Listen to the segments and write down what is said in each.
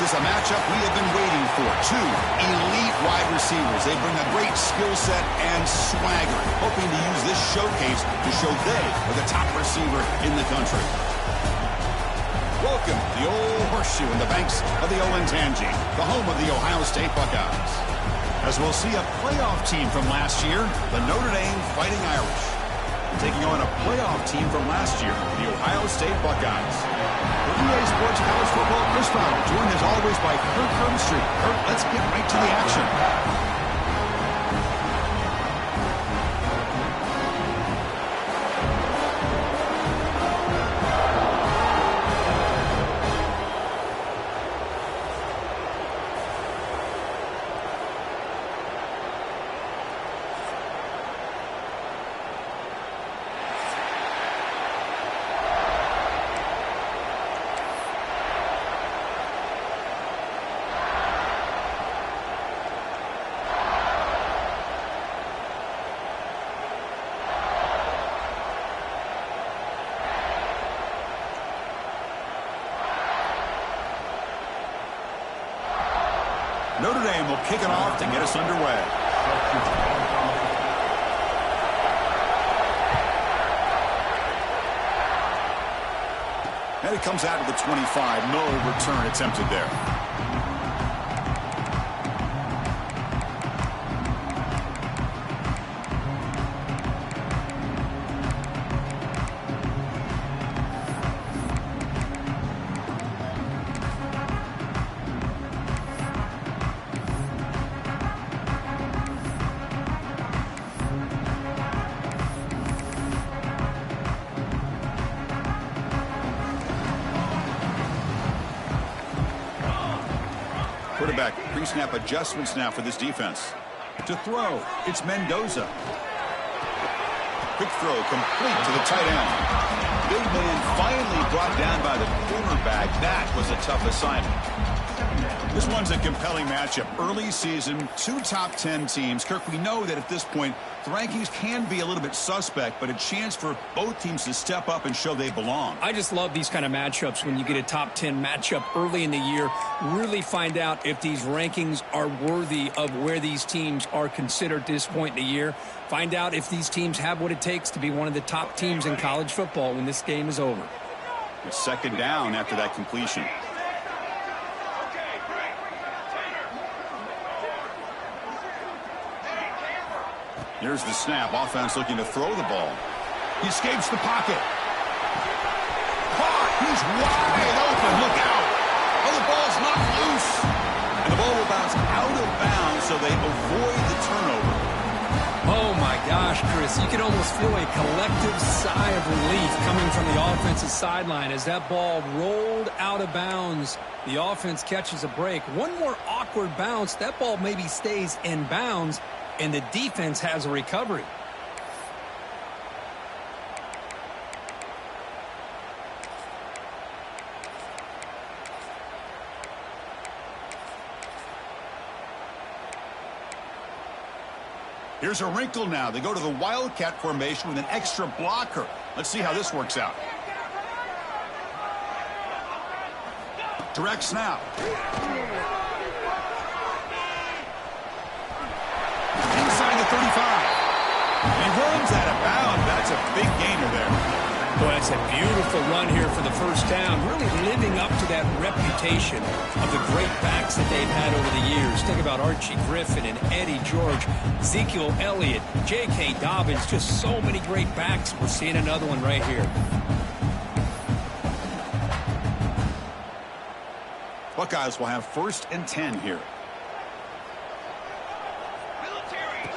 This is a matchup we have been waiting for. Two elite wide receivers. They bring a great skill set and swagger, hoping to use this showcase to show they are the top receiver in the country. Welcome to the old horseshoe in the banks of the Olentangy, the home of the Ohio State Buckeyes. As we'll see a playoff team from last year, the Notre Dame Fighting Irish, taking on a playoff team from last year, the Ohio State Buckeyes. For EA Sports College Football, Chris Fowler, joined as always by Kirk Herbstreit. Kirk, let's get right to the action. Notre Dame will kick it off to get us underway. And it comes out of the 25. No return attempted there. Quarterback pre-snap adjustments now for this defense. To throw, it's Mendoza. Quick throw complete to the tight end. Big man finally brought down by the cornerback. That was a tough assignment. This one's a compelling matchup. Early season, two top 10 teams. Kirk, we know that at this point, the rankings can be a little bit suspect, but a chance for both teams to step up and show they belong. I just love these kind of matchups when you get a top 10 matchup early in the year. Really find out if these rankings are worthy of where these teams are considered at this point in the year. Find out if these teams have what it takes to be one of the top teams in college football when this game is over. It's second down after that completion. Here's the snap. Offense looking to throw the ball. He escapes the pocket. Caught. He's wide open. Look out. Oh, the ball's knocked loose. And the ball will bounce out of bounds, so they avoid the turnover. Oh, my gosh, Chris. You can almost feel a collective sigh of relief coming from the offensive sideline as that ball rolled out of bounds. The offense catches a break. One more awkward bounce. That ball maybe stays in bounds, and the defense has a recovery. Here's a wrinkle now. They go to the Wildcat formation with an extra blocker. Let's see how this works out. Direct snap. Inside the 35. And he runs out of bounds. That's a big gainer there. Well, that's a beautiful run here for the first down, really living up to that reputation of the great backs that they've had over the years. Think about Archie Griffin and Eddie George, Ezekiel Elliott, J.K. Dobbins, just so many great backs. We're seeing another one right here. Buckeyes will have 1st and 10 here.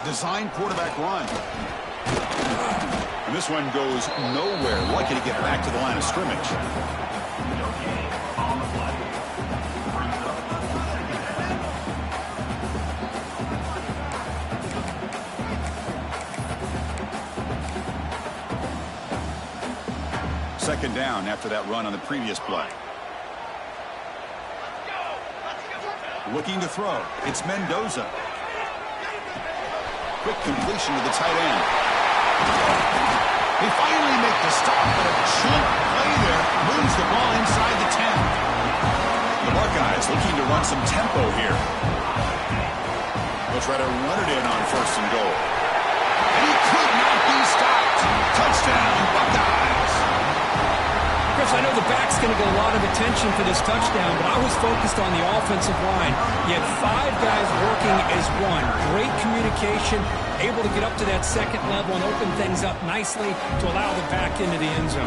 Design quarterback run. And this one goes nowhere. Lucky to get back to the line of scrimmage. Second down after that run on the previous play. Looking to throw. It's Mendoza. Quick completion to the tight end. They finally make the stop, but a chunk play there moves the ball inside the 10. The Buckeyes looking to Chris, I know the back's going to get a lot of attention for this touchdown, but I was focused on the offensive line. You had 5 guys working as one. Great communication, able to get up to that second level and open things up nicely to allow the back into the end zone.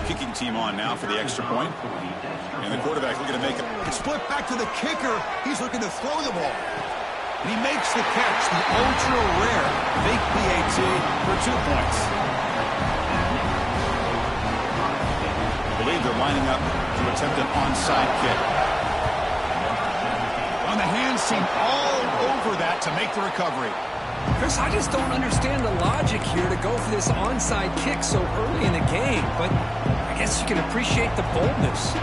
Kicking team on now for the extra point. And the quarterback looking to make it. It's split back to the kicker. He's looking to throw the ball. And he makes the catch, the ultra-rare fake PAT for 2 points. I believe they're lining up to attempt an onside kick. On the hands team all over that to make the recovery. Chris, I just don't understand the logic here to go for this onside kick so early in the game, but I guess you can appreciate the boldness.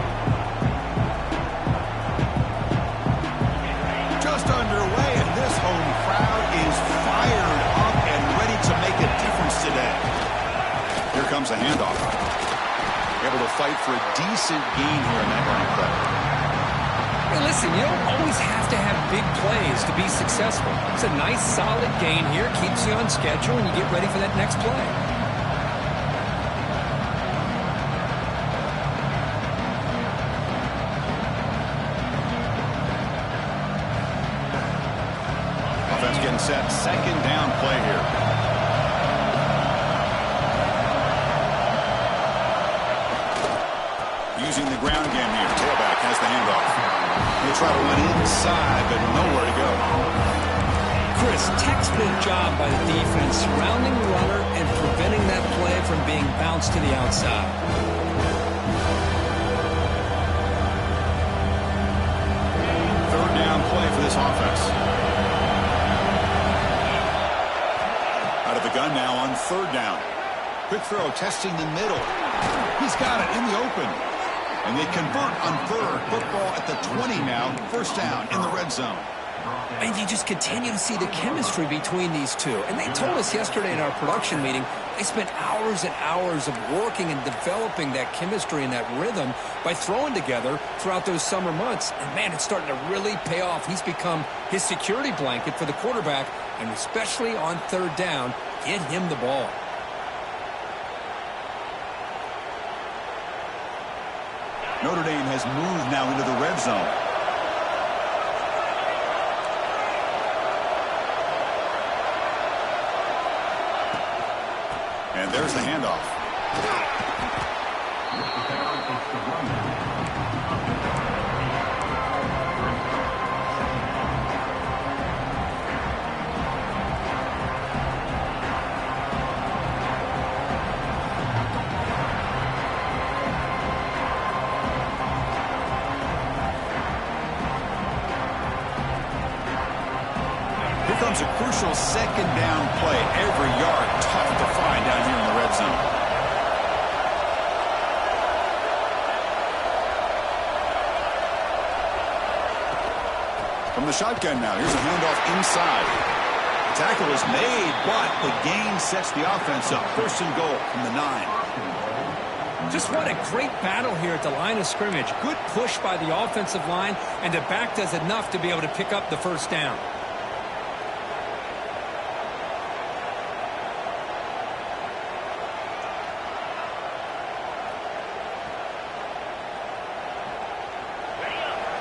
Just underway, and this home crowd is fired up and ready to make a difference today. Here comes a handoff. Able to fight for a decent gain here in that running play. Hey, listen, you don't always have to have big plays to be successful. It's a nice, solid gain here, keeps you on schedule, and you get ready for that next play. Offense getting set. Second down play here. Using the ground game here. Tailback has the handoff. He'll try to run inside, but nowhere to go. Chris, textbook job by the defense, surrounding the runner and preventing that play from being bounced to the outside. Third down play for this offense. Out of the gun now on third down. Quick throw, testing the middle. He's got it in the open. And they convert on third. Football at the 20 now. First down in the red zone. And you just continue to see the chemistry between these two. And they told us yesterday in our production meeting, they spent hours and hours of working and developing that chemistry and that rhythm by throwing together throughout those summer months. And, man, it's starting to really pay off. He's become his security blanket for the quarterback, and especially on third down, get him the ball. Notre Dame has moved now into the red zone. And there's the handoff. A crucial second down play. Every yard tough to find down here in the red zone. From the shotgun now, here's a handoff inside. The tackle is made, but the gain sets the offense up. First and goal from the 9. Just what a great battle here at the line of scrimmage. Good push by the offensive line, and the back does enough to be able to pick up the first down.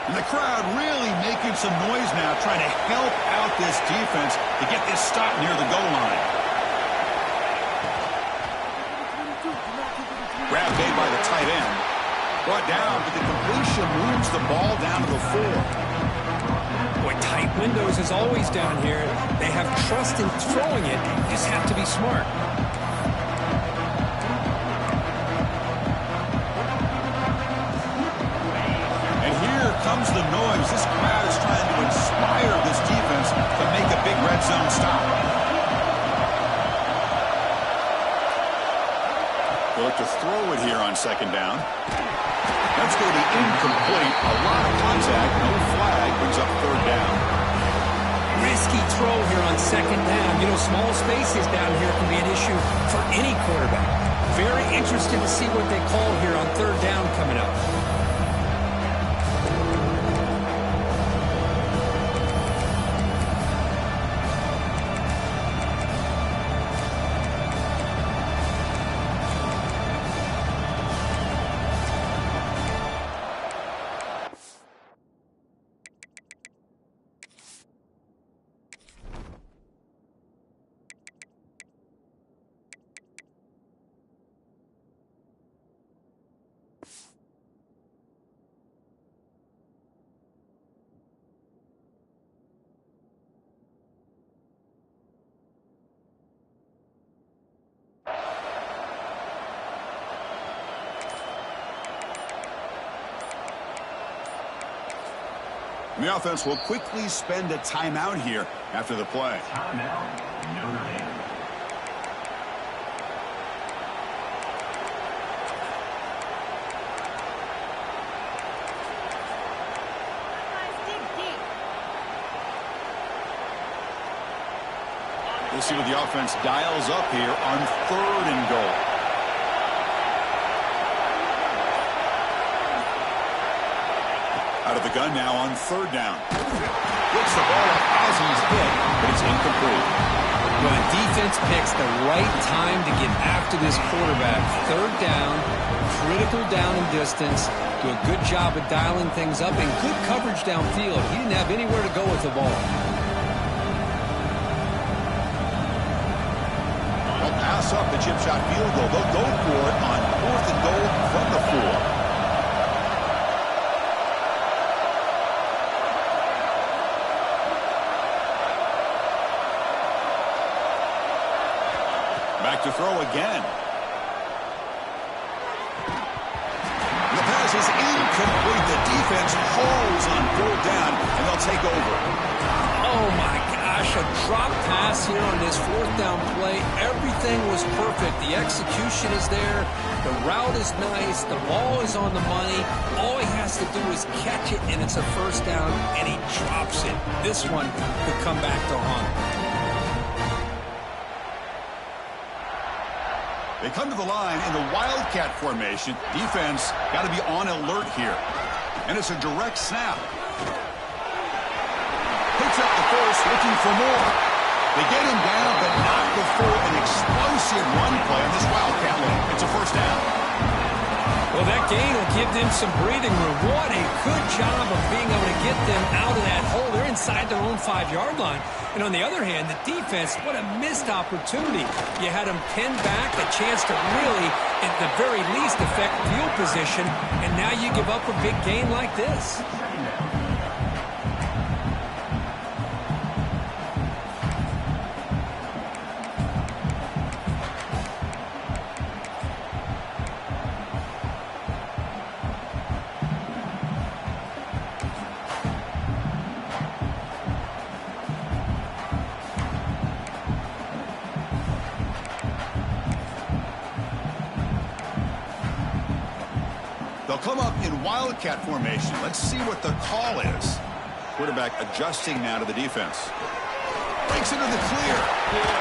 And the crowd really making some noise now, trying to help out this defense to get this stop near the goal line. Grab made by the tight end. Brought down, but the completion moves the ball down to the 4. Boy, tight windows as always down here. They have trust in throwing it. You just have to be smart. Comes the noise. This crowd is trying to inspire this defense to make a big red zone stop. They'll look to throw it here on second down. That's going to be incomplete. A lot of contact. No flag. Brings up third down. Risky throw here on second down. You know, small spaces down here can be an issue for any quarterback. Very interested to see what they call here on third down coming up. The offense will quickly spend a timeout here after the play. Timeout, Notre Dame. We'll see what the offense dials up here on 3rd and goal. Out of the gun now on 3rd down. Gets the ball up as he's hit, but it's incomplete. Well, the defense picks the right time to get after this quarterback. 3rd down, critical down and distance. Do a good job of dialing things up and good coverage downfield. He didn't have anywhere to go with the ball. They'll pass up the chip shot field goal. They'll go for it on 4th and goal from the 4. Back to throw again. The pass is incomplete. The defense holds on 4th down, and they'll take over. Oh, my gosh, a drop pass here on this 4th down play. Everything was perfect. The execution is there. The route is nice. The ball is on the money. All he has to do is catch it, and it's a 1st down, and he drops it. This one could come back to haunt. They come to the line in the Wildcat formation. Defense got to be on alert here. And it's a direct snap. Picks up the first, looking for more. They get him down, but not before an explosive run play on this Wildcat look. It's a 1st down. Well, that gain will give them some breathing room. What a good job of being able to get them out of that hole. They're inside their own 5-yard line. And on the other hand, the defense, what a missed opportunity. You had them pinned back, a chance to really, at the very least, affect field position. And now you give up a big gain like this. They'll come up in Wildcat formation. Let's see what the call is. Quarterback adjusting now to the defense. Breaks into the clear.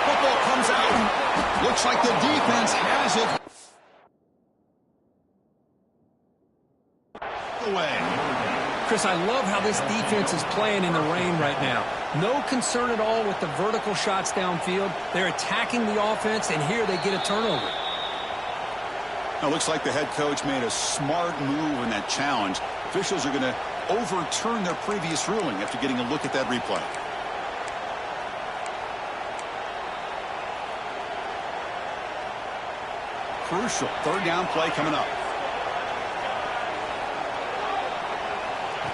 Football comes out. Looks like the defense has it. Away. Chris, I love how this defense is playing in the rain right now. No concern at all with the vertical shots downfield. They're attacking the offense, and here they get a turnover. Now, looks like the head coach made a smart move in that challenge. Officials are going to overturn their previous ruling after getting a look at that replay. Crucial 3rd down play coming up.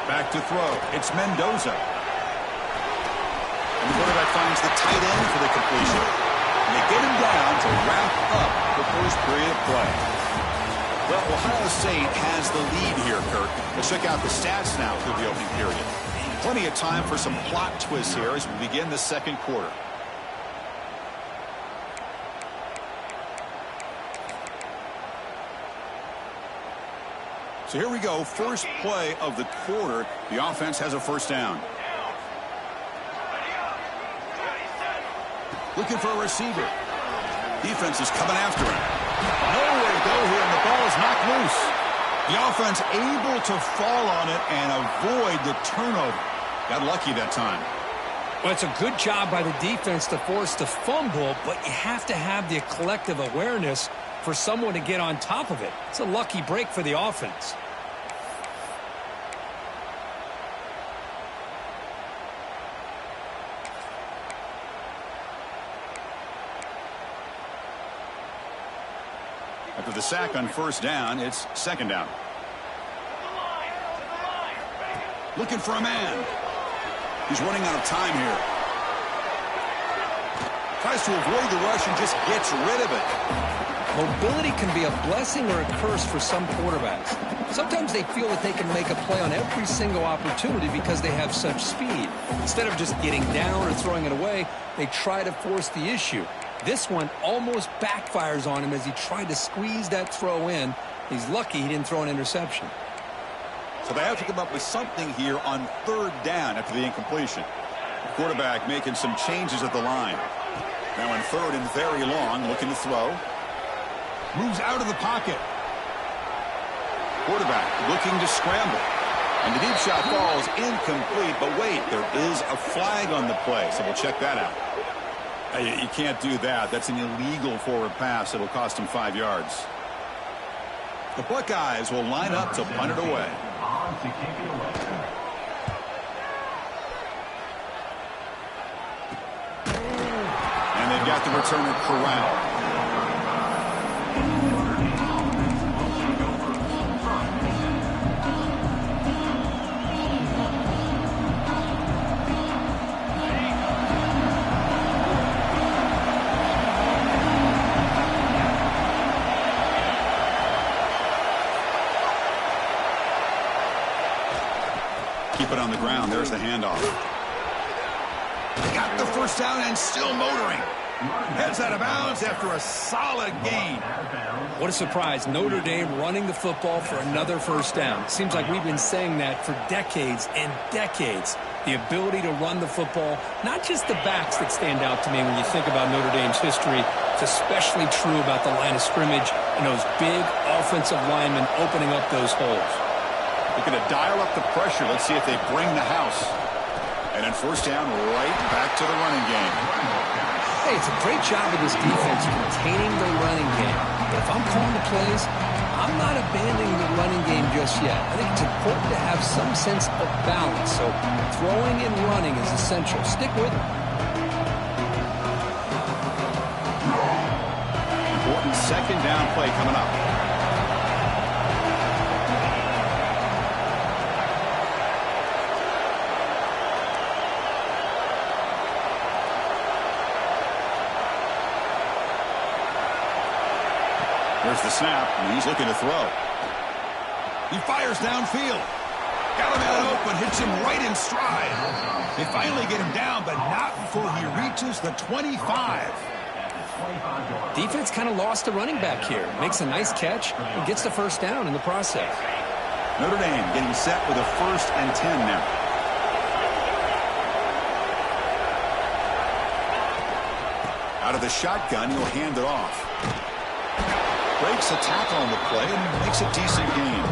Back to throw. It's Mendoza. And the quarterback finds the tight end for the completion. And they get him down to wrap up the first period of play. Well, Ohio State has the lead here, Kirk. Let's check out the stats now through the opening period. Plenty of time for some plot twists here as we begin the 2nd quarter. So here we go. First play of the quarter. The offense has a 1st down. Looking for a receiver. Defense is coming after him. Nowhere to go here, and the ball is knocked loose. The offense able to fall on it and avoid the turnover. Got lucky that time. Well, it's a good job by the defense to force the fumble, but you have to have the collective awareness for someone to get on top of it. It's a lucky break for the offense. After the sack on 1st down, it's 2nd down. Looking for a man. He's running out of time here. Tries to avoid the rush and just gets rid of it. Mobility can be a blessing or a curse for some quarterbacks. Sometimes they feel that they can make a play on every single opportunity because they have such speed. Instead of just getting down or throwing it away, they try to force the issue. This one almost backfires on him as he tried to squeeze that throw in. He's lucky he didn't throw an interception. So they have to come up with something here on third down after the incompletion. The quarterback making some changes at the line. Now in third and very long, looking to throw. Moves out of the pocket. Quarterback looking to scramble. And the deep shot falls incomplete. But wait, there is a flag on the play, so we'll check that out. You can't do that. That's an illegal forward pass. It'll cost him 5 yards. The Buckeyes will line up to punt it away. On to kick it away. And they've got the returner corralled. Keep it on the ground. There's the handoff. Got the first down and still motoring. Heads out of bounds after a solid gain. What a surprise. Notre Dame running the football for another first down. Seems like we've been saying that for decades and decades. The ability to run the football, not just the backs that stand out to me when you think about Notre Dame's history. It's especially true about the line of scrimmage and those big offensive linemen opening up those holes. Looking to dial up the pressure. Let's see if they bring the house. And then first down, right back to the running game. Hey, it's a great job of this defense containing the running game. But if I'm calling the plays, I'm not abandoning the running game just yet. I think it's important to have some sense of balance. So throwing and running is essential. Stick with it. Important second down play coming up. There's the snap, and he's looking to throw. He fires downfield. Got a man open, hits him right in stride. They finally get him down, but not before he reaches the 25. Defense kind of lost the running back here. Makes a nice catch and gets the first down in the process. Notre Dame getting set with a 1st and 10 now. Out of the shotgun, he'll hand it off. Breaks a tackle on the play and makes a decent gain.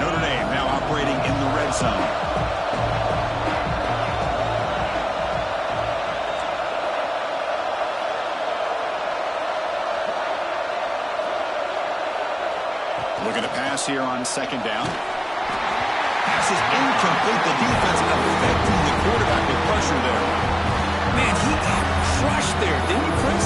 Notre Dame now operating in the red zone. Looking to pass here on second down. Pass is incomplete. The defense affecting the quarterback with pressure there. Man, he got crushed there, didn't you, Chris?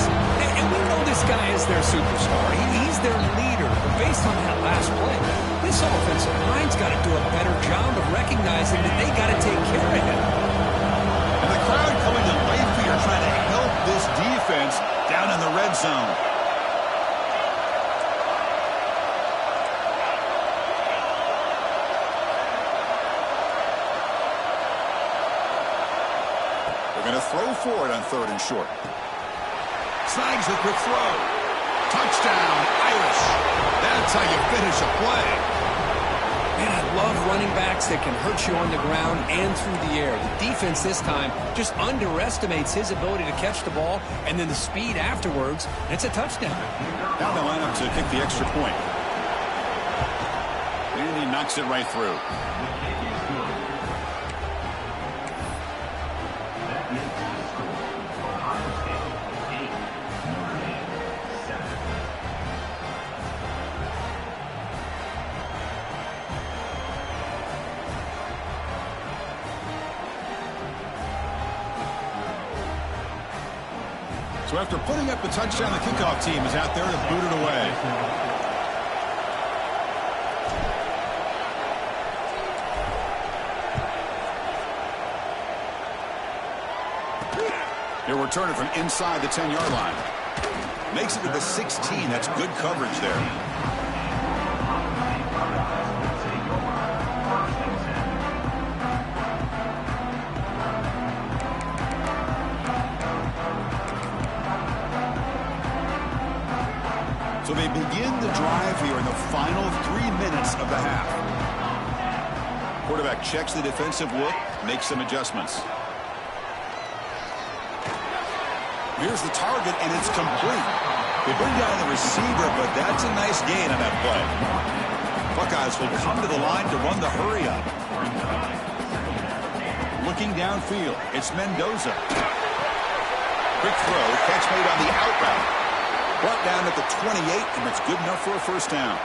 And we know this guy is their superstar. He's their leader. But based on that last play, this offensive line's got to do a better job of recognizing that they got to take care of him. And the crowd coming to life here trying to help this defense down in the red zone. Going to throw for it on 3rd and short. Snags the quick throw. Touchdown, Irish. That's how you finish a play. Man, I love running backs that can hurt you on the ground and through the air. The defense this time just underestimates his ability to catch the ball and then the speed afterwards. And it's a touchdown. Now they line up to kick the extra point. And he knocks it right through. So after putting up a touchdown, the kickoff team is out there to boot it away. He'll return it from inside the 10-yard line. Makes it to the 16. That's good coverage there. So they begin the drive here in the final 3 minutes of the half. Quarterback checks the defensive look, makes some adjustments. Here's the target, and it's complete. They bring down the receiver, but that's a nice gain on that play. Buckeyes will come to the line to run the hurry up. Looking downfield, it's Mendoza. Quick throw, catch made on the out route. Brought down at the 28, and it's good enough for a first down.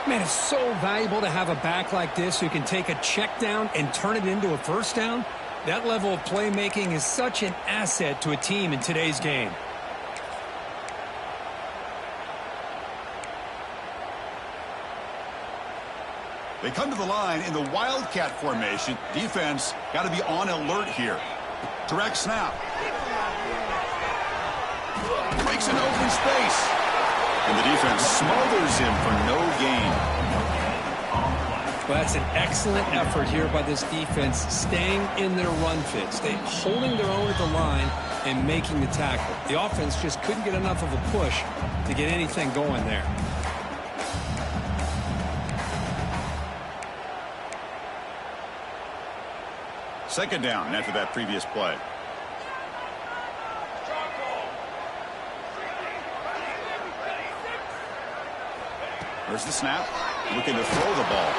Man, it's so valuable to have a back like this who can take a check down and turn it into a first down. That level of playmaking is such an asset to a team in today's game. They come to the line in the Wildcat formation. Defense got to be on alert here. Direct snap. Breaks an open space. And the defense smothers him for no gain. Well, that's an excellent effort here by this defense, staying in their run fit, holding their own at the line and making the tackle. The offense just couldn't get enough of a push to get anything going there. Second down after that previous play. There's the snap. Looking to throw the ball.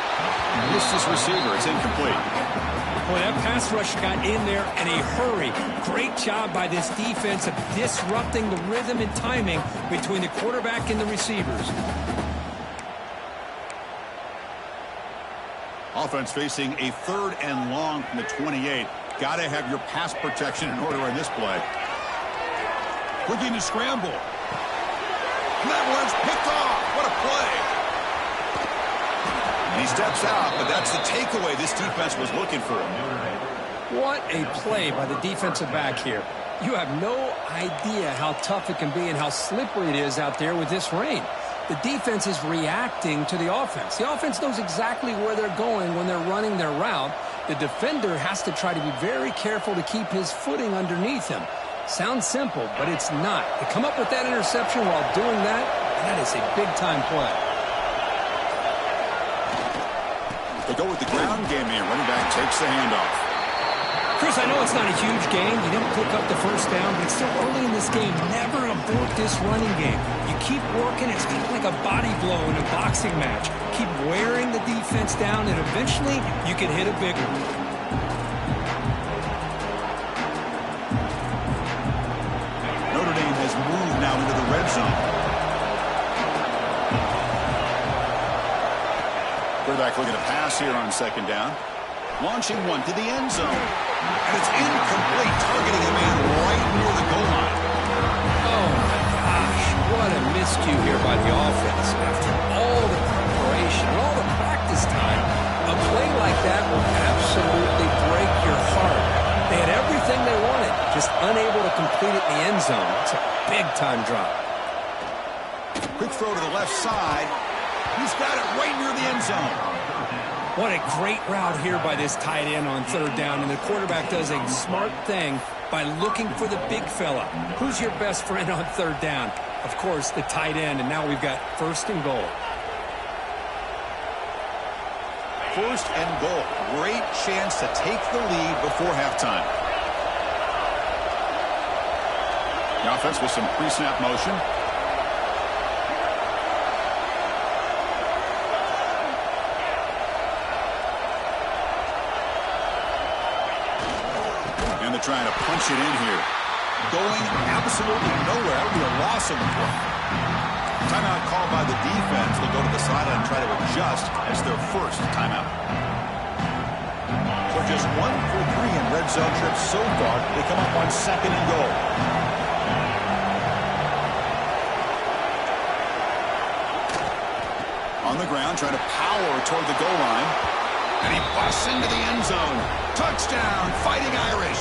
Missed his receiver. It's incomplete. Boy, that pass rush got in there in a hurry. Great job by this defense of disrupting the rhythm and timing between the quarterback and the receivers. Offense facing a 3rd and long from the 28. Got to have your pass protection in order in this play. Looking to scramble. And that one's picked off. What a play. He steps out, but that's the takeaway this defense was looking for. What a play by the defensive back here. You have no idea how tough it can be and how slippery it is out there with this rain. The defense is reacting to the offense. The offense knows exactly where they're going when they're running their route. The defender has to try to be very careful to keep his footing underneath him. Sounds simple, but it's not. To come up with that interception while doing that, that is a big-time play. They go with the ground game here. Running back takes the handoff. Chris, I know it's not a huge game. You didn't pick up the first down, but it's still early in this game. Never abort this running game. You keep working. It's kind of like a body blow in a boxing match. Keep wearing the defense down, and eventually you can hit a big one. Notre Dame has moved now into the red zone. Quarterback looking to pass here on second down. Launching one to the end zone. And it's incomplete, targeting a man right near the goal line. Oh, my gosh. What a miscue here by the offense. After all the preparation, all the practice time, a play like that will absolutely break your heart. They had everything they wanted, just unable to complete it in the end zone. It's a big-time drop. Quick throw to the left side. He's got it right near the end zone. What a great route here by this tight end on third down, and the quarterback does a smart thing by looking for the big fella. Who's your best friend on third down? Of course, the tight end, and now we've got first and goal. First and goal. Great chance to take the lead before halftime. The offense with some pre-snap motion. Trying to punch it in here. Going absolutely nowhere. That would be a loss of the play. Timeout called by the defense. They'll go to the sideline and try to adjust. It's their first timeout. So just 1 for 3 in red zone trips so far. They come up on second and goal. On the ground, trying to power toward the goal line. And he busts into the end zone. Touchdown, Fighting Irish.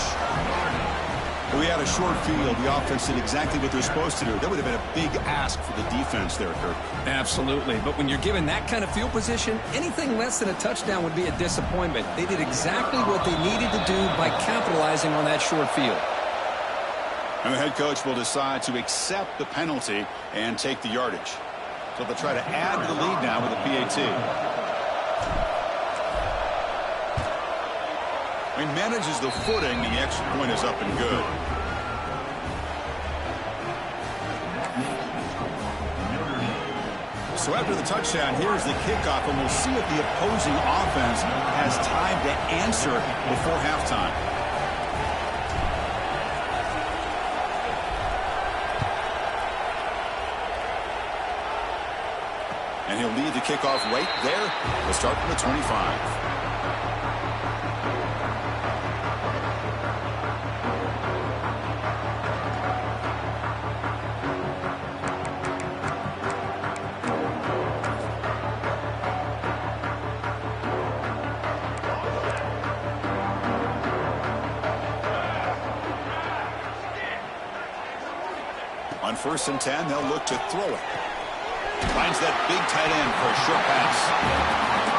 We had a short field. The offense did exactly what they're supposed to do. That would have been a big ask for the defense there, Kirk. Absolutely. But when you're given that kind of field position, anything less than a touchdown would be a disappointment. They did exactly what they needed to do by capitalizing on that short field. And the head coach will decide to accept the penalty and take the yardage. So they'll try to add to the lead now with a PAT. He manages the footing, and the extra point is up and good. So after the touchdown, here's the kickoff, and we'll see if the opposing offense has time to answer before halftime. And he'll lead the kickoff right there. We'll start from the 25. On 1st and 10, they'll look to throw it. Finds that big tight end for a short pass.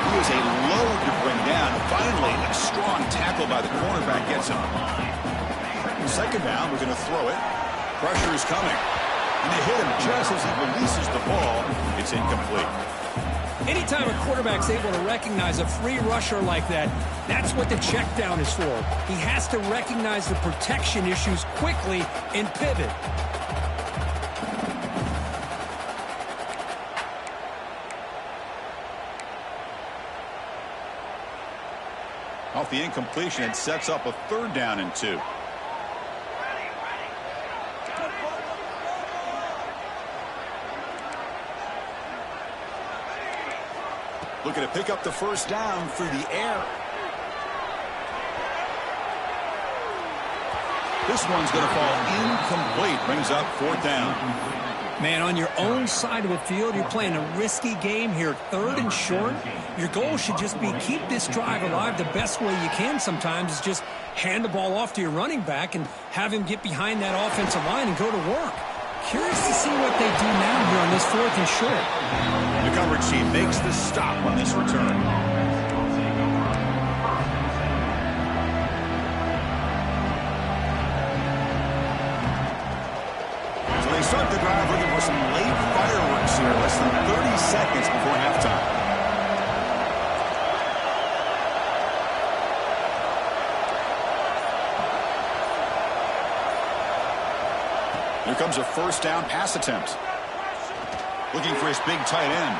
He is a load to bring down. Finally, a strong tackle by the cornerback gets him. 2nd down, we're going to throw it. Pressure is coming. And they hit him just as he releases the ball. It's incomplete. Anytime a quarterback's able to recognize a free rusher like that, that's what the check down is for. He has to recognize the protection issues quickly and pivot. Off the incompletion, it sets up a 3rd down and 2. Looking to pick up the 1st down through the air. This one's going to fall incomplete. Brings up 4th down. Man, on your own side of the field, you're playing a risky game here. 3rd and short. Your goal should just be keep this drive alive the best way you can sometimes is just hand the ball off to your running back and have him get behind that offensive line and go to work. Curious to see what they do now here on this 4th and short. The coverage team makes the stop on this return. So they start the drive looking for some late fireworks here. Less than 30 seconds before halftime. Here comes a 1st down pass attempt. Looking for his big tight end.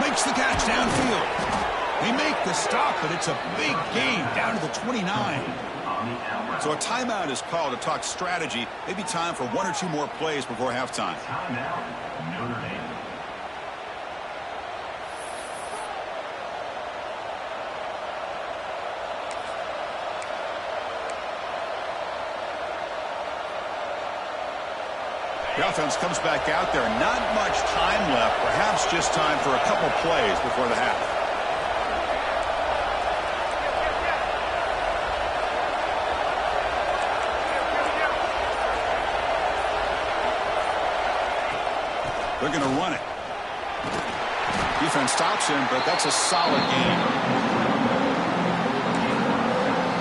Makes the catch downfield. They make the stop, but it's a big gain down to the 29. So a timeout is called to talk strategy. Maybe time for 1 or 2 more plays before halftime. Timeout, Notre Dame. The offense comes back out there. Not much time left. Perhaps just time for a couple plays before the half. They're going to run it. Defense stops him, but that's a solid game.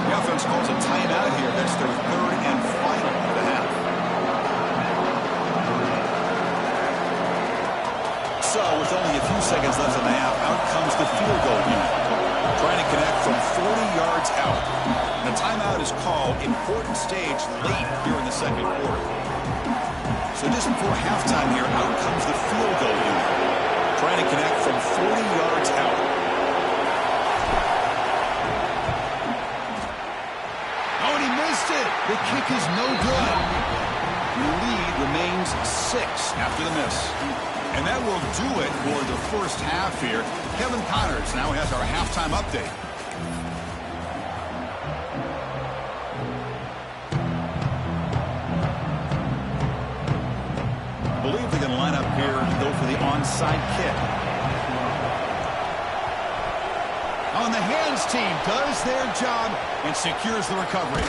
The offense calls a timeout here. That's their 3rd and final of the half. So, with only a few seconds left in the half, out comes the field goal unit. Trying to connect from 40 yards out. And a timeout is called. Important stage late here in the 2nd quarter. So just before halftime here, out comes the field goal unit. Trying to connect from 40 yards out. Oh, and he missed it. The kick is no good. The lead remains 6 after the miss. And that will do it for the 1st half here. Kevin Connors now has our halftime update. I believe they're going to line up here and go for the onside kick. On the hands team does their job and secures the recovery.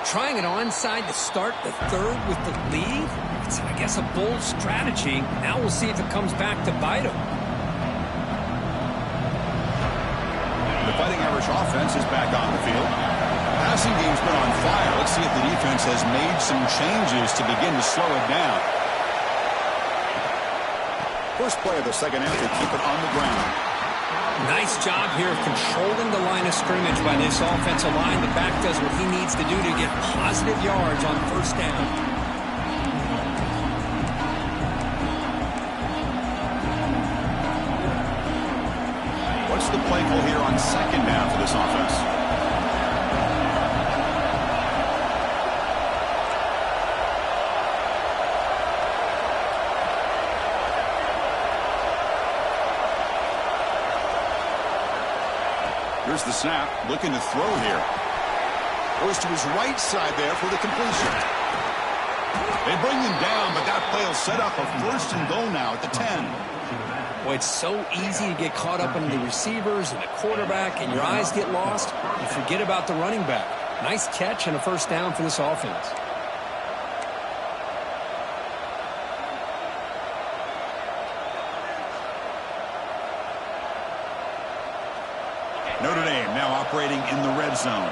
Trying it onside to start the third with the lead. It's, I guess, a bold strategy. Now we'll see if it comes back to bite him. The Fighting Irish offense is back on the field. Passing game's been on fire. Let's see if the defense has made some changes to begin to slow it down. First play of the second half, they keep it on the ground. Nice job here of controlling the line of scrimmage by this offensive line. The back does what he needs to do to get positive yards on first down. What's the play call here on second down for this offense? Here's the snap, looking to throw here. Goes to his right side there for the completion. They bring him down, but that play will set up a first and goal now at the 10. Boy, it's so easy to get caught up in the receivers and the quarterback, and your eyes get lost. You forget about the running back. Nice catch and a first down for this offense. Notre Dame now operating in the red zone.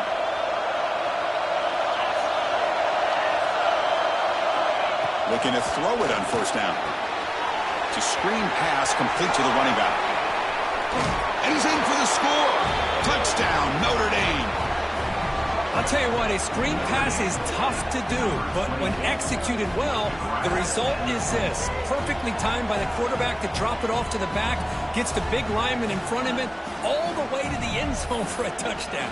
Looking to throw it on first down. It's a screen pass complete to the running back. And he's in for the score. Touchdown, Notre Dame. I'll tell you what, a screen pass is tough to do, but when executed well, the result is this. Perfectly timed by the quarterback to drop it off to the back, gets the big lineman in front of him, all the way to the end zone for a touchdown.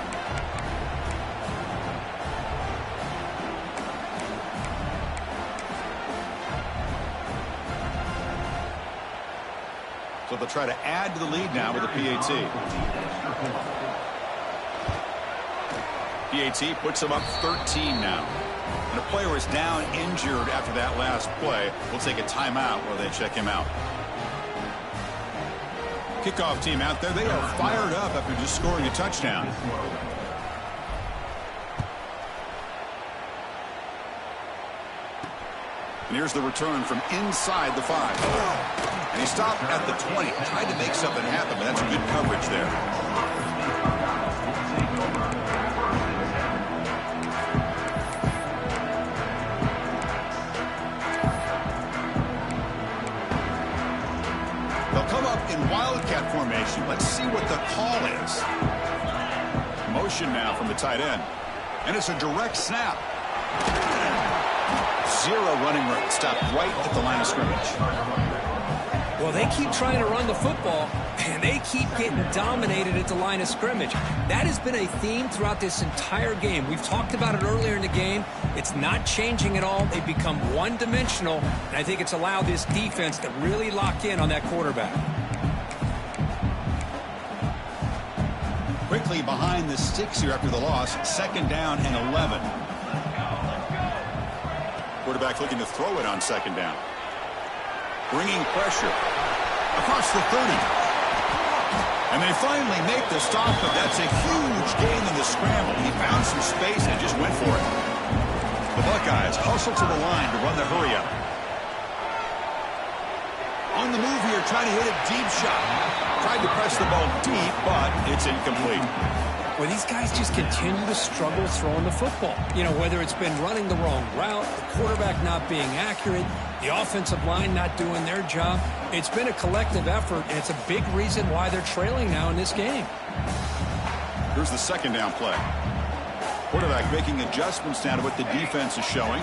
So they'll try to add to the lead now with a PAT. PAT puts them up 13 now. And a player is down injured after that last play. We'll take a timeout while they check him out. Kickoff team out there. They are fired up after just scoring a touchdown. And here's the return from inside the 5. And he stopped at the 20. Tried to make something happen, but that's good coverage there. They'll come up in wildcat formation. Let's see what the call is. Motion now from the tight end. And it's a direct snap. Zero running room. Stopped right at the line of scrimmage. Well, they keep trying to run the football, and they keep getting dominated at the line of scrimmage. That has been a theme throughout this entire game. We've talked about it earlier in the game. It's not changing at all. They've become one-dimensional, and I think it's allowed this defense to really lock in on that quarterback. Quickly behind the sticks here after the loss. Second down and 11. Quarterback looking to throw it on second down. Bringing pressure across the 30. And they finally make the stop, but that's a huge gain in the scramble. He found some space and just went for it. The Buckeyes hustle to the line to run the hurry up. On the move here, trying to hit a deep shot. Tried to press the ball deep, but it's incomplete. Well, these guys just continue to struggle throwing the football. You know, whether it's been running the wrong route, the quarterback not being accurate, the offensive line not doing their job. It's been a collective effort, and it's a big reason why they're trailing now in this game. Here's the second down play. Quarterback making adjustments now to what the defense is showing.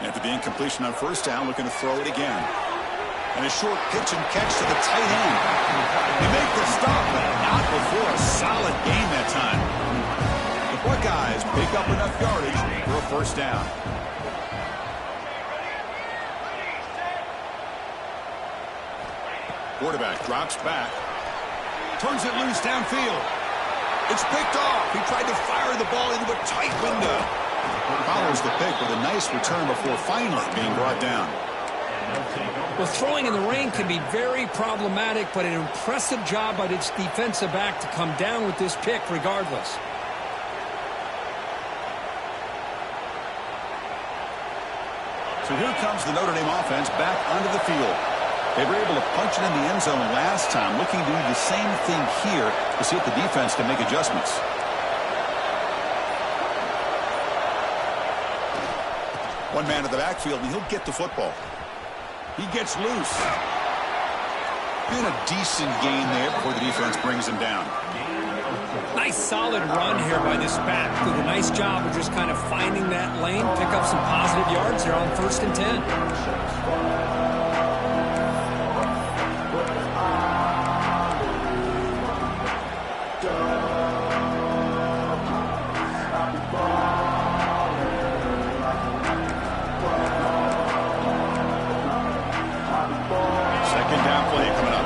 After the incompletion on first down, looking to throw it again. And a short pitch and catch to the tight end. They make the stop, but not before a solid gain that time. The Buckeyes pick up enough yardage for a first down. Quarterback drops back. Turns it loose downfield. It's picked off. He tried to fire the ball into a tight window. Follows the pick with a nice return before finally being brought down. Well, throwing in the rain can be very problematic, but an impressive job by this defensive back to come down with this pick regardless. So here comes the Notre Dame offense back onto the field. They were able to punch it in the end zone last time, looking to do the same thing here to see if the defense can make adjustments. One man in the backfield, and he'll get the football. He gets loose. And a decent gain there before the defense brings him down. Nice solid run here by this back. Did a nice job of just kind of finding that lane, pick up some positive yards there on 1st and 10. Second down play coming up.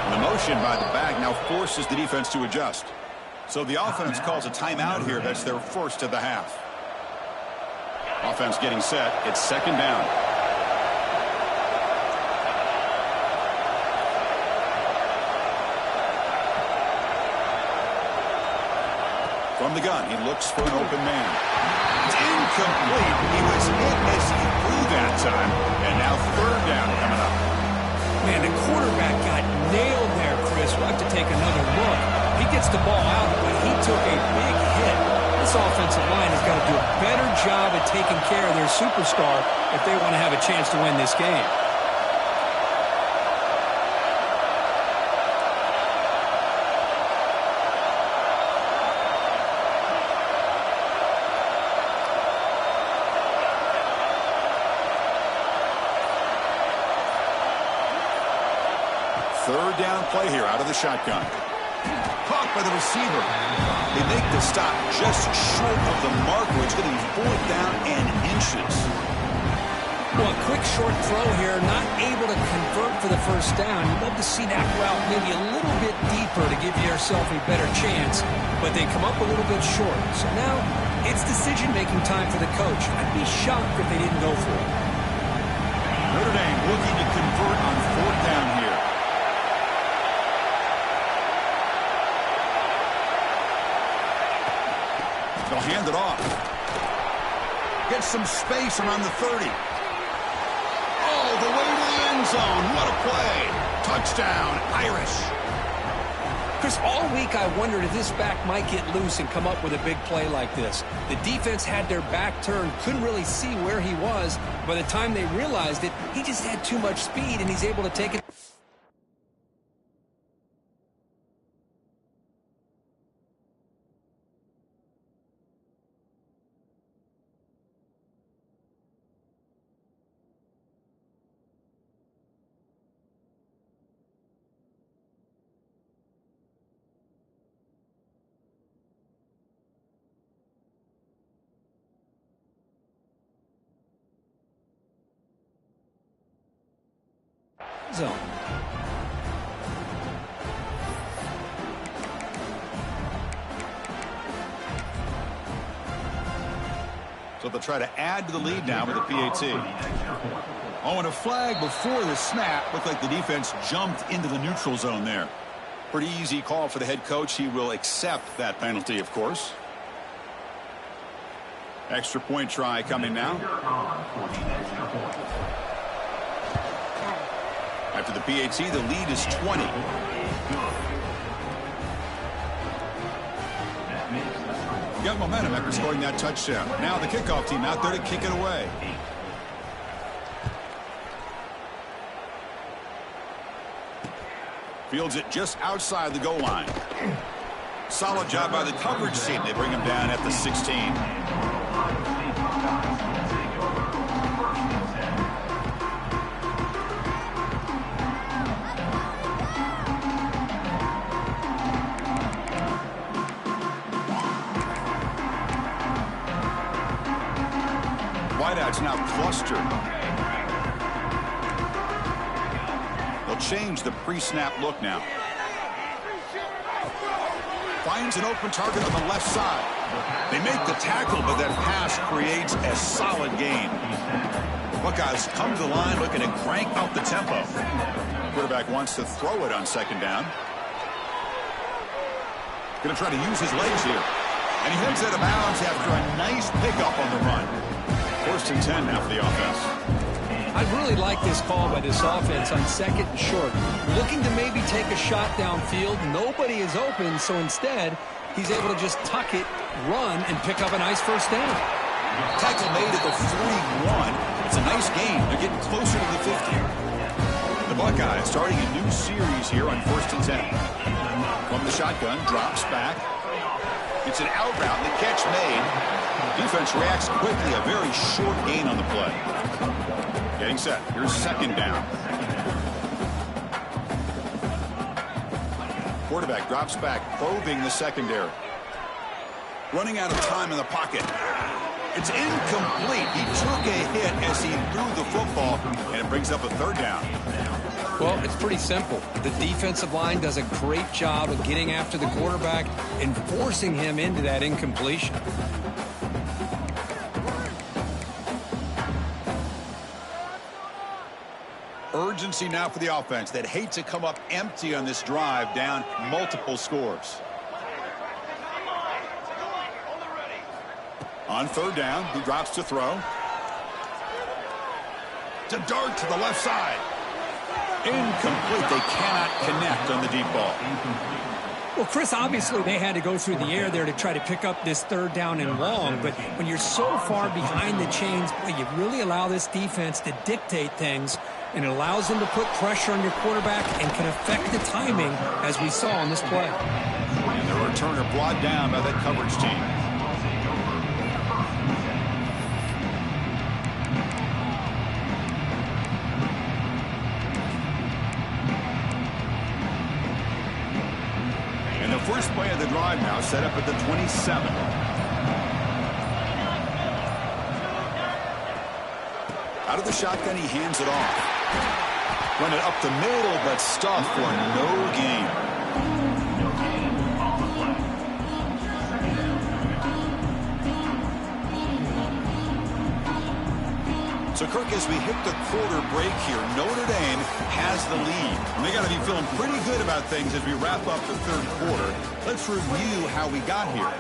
The motion by the back now forces the defense to adjust. So the offense calls a timeout here. That's their first of the half. Offense getting set. It's second down. From the gun, he looks for an open man. It's incomplete. He was hit as he threw that time. And now third down coming up. Man, the quarterback got nailed there, Chris. We'll have to take another look. He gets the ball out, but he took a big hit. This offensive line has got to do a better job at taking care of their superstar if they want to have a chance to win this game. Third down play here out of the shotgun. Caught by the receiver. They make the stop just short of the marker. It's going to be 4th down and inches. Well, a quick short throw here, not able to convert for the first down. You'd love to see that route maybe a little bit deeper to give yourself a better chance, but they come up a little bit short. So now it's decision-making time for the coach. I'd be shocked if they didn't go for it. Notre Dame looking to convert on 4th down here. They'll hand it off. Get some space around the 30. Oh, the way to the end zone. What a play. Touchdown, Irish. Chris, all week I wondered if this back might get loose and come up with a big play like this. The defense had their back turned, couldn't really see where he was. By the time they realized it, he just had too much speed, and he's able to take it. Zone. So they'll try to add to the lead now with a PAT. Oh, and a flag before the snap. Looked like the defense jumped into the neutral zone there. Pretty easy call for the head coach. He will accept that penalty, of course. Extra point try coming now. After the PAT, the lead is 20. Got momentum after scoring that touchdown. Now the kickoff team out there to kick it away. Fields it just outside the goal line. Solid job by the coverage team. They bring him down at the 16. Wideouts now clustered. They'll change the pre-snap look now. finds an open target on the left side. They make the tackle, but that pass creates a solid gain. Buckeyes come to the line looking to crank up the tempo. Quarterback wants to throw it on second down. Going to try to use his legs here. And he heads out of bounds after a nice pickup on the run. 1st and 10 now for the offense. I really like this call by this offense on 2nd and short. Looking to maybe take a shot downfield. Nobody is open, so instead, he's able to just tuck it, run, and pick up a nice first down. Tackle made at the 41. It's a nice gain. They're getting closer to the 50. The Buckeyes starting a new series here on 1st and 10. From the shotgun, drops back. It's an out route, the catch made. Defense reacts quickly, a very short gain on the play. Getting set, here's 2nd down. Quarterback drops back, probing the secondary. Running out of time in the pocket. It's incomplete. He took a hit as he threw the football, and it brings up a 3rd down. Well, it's pretty simple. The defensive line does a great job of getting after the quarterback and forcing him into that incompletion. Urgency now for the offense that hate to come up empty on this drive, down multiple scores. On 3rd down, he drops to throw. To dart to the left side. Incomplete. They cannot connect on the deep ball. Well, Chris, obviously they had to go through the air there to try to pick up this 3rd down and long, but when you're so far behind the chains, boy, you really allow this defense to dictate things, and it allows them to put pressure on your quarterback and can affect the timing, as we saw on this play. And the returner brought down by that coverage team. First play of the drive now set up at the 27. Out of the shotgun, he hands it off. Run it up the middle, but stuffed for no gain. So, Kirk, as we hit the quarter break here, Notre Dame has the lead. And they got to be feeling pretty good about things as we wrap up the 3rd quarter. Let's review how we got here.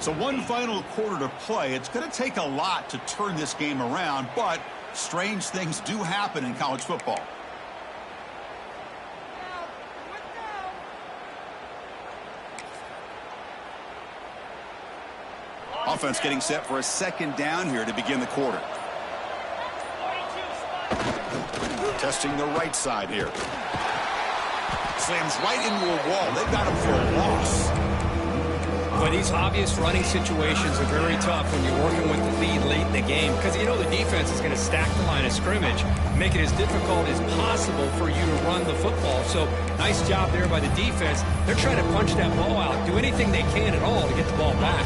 So one final quarter to play. It's going to take a lot to turn this game around, but strange things do happen in college football. Offense getting set for a 2nd down here to begin the quarter. Testing the right side here. Slams right into a wall. They've got him for a loss. But these obvious running situations are very tough when you're working with the lead late in the game, because you know the defense is going to stack the line of scrimmage, make it as difficult as possible for you to run the football. So nice job there by the defense. They're trying to punch that ball out, do anything they can at all to get the ball back.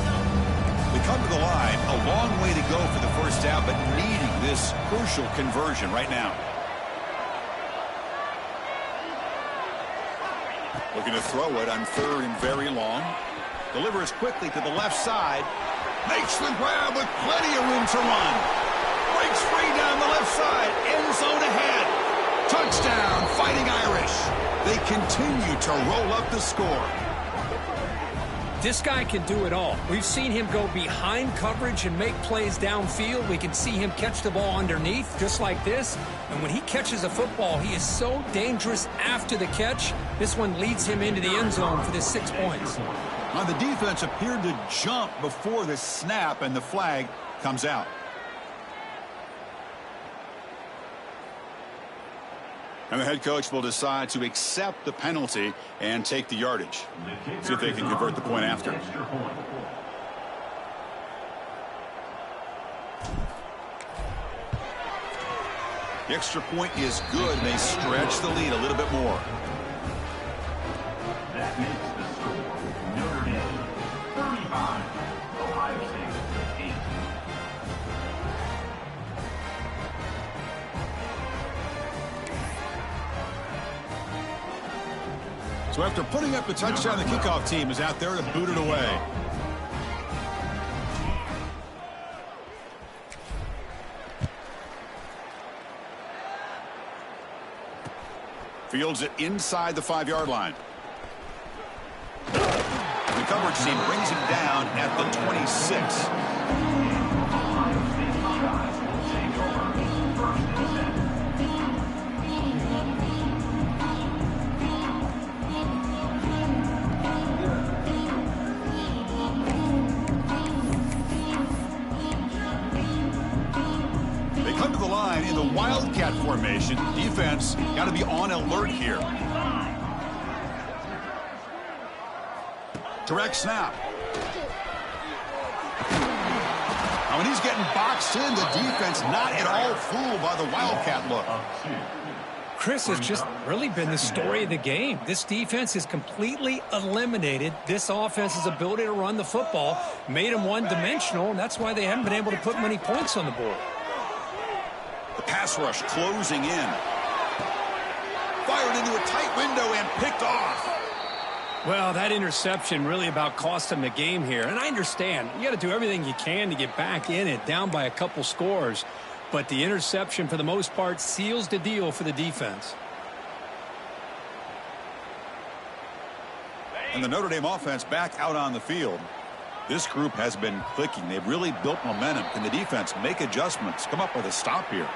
We come to the line, a long way to go for the 1st down, but needing this crucial conversion right now. Looking to throw it on 3rd and very long. Delivers quickly to the left side. Makes the grab with plenty of room to run. Breaks free down the left side. End zone ahead. Touchdown, Fighting Irish. They continue to roll up the score. This guy can do it all. We've seen him go behind coverage and make plays downfield. We can see him catch the ball underneath, just like this. And when he catches a football, he is so dangerous after the catch. This one leads him into the end zone for the 6 points. Now, the defense appeared to jump before the snap, and the flag comes out. And the head coach will decide to accept the penalty and take the yardage. See if they can convert the point after. The extra point is good. They stretch the lead a little bit more. That makes the score Notre Dame 35, Ohio State 8. So after putting up the touchdown, the kickoff team is out there to boot it away. Fields it inside the 5-yard line. The coverage team brings him down at the 26. They come to the line in the Wildcat formation. Defense got to be on alert here. Direct snap. Now when he's getting boxed in, the defense not at all fooled by the Wildcat look. Chris, has just really been the story of the game. This defense has completely eliminated this offense's ability to run the football, made them one-dimensional, and that's why they haven't been able to put many points on the board. The pass rush closing in. Fired into a tight window and picked off. Well, that interception really about cost him the game here. And I understand, you got to do everything you can to get back in it, down by a couple scores. But the interception, for the most part, seals the deal for the defense. And the Notre Dame offense back out on the field. This group has been clicking. They've really built momentum. Can the defense make adjustments? Come up with a stop here.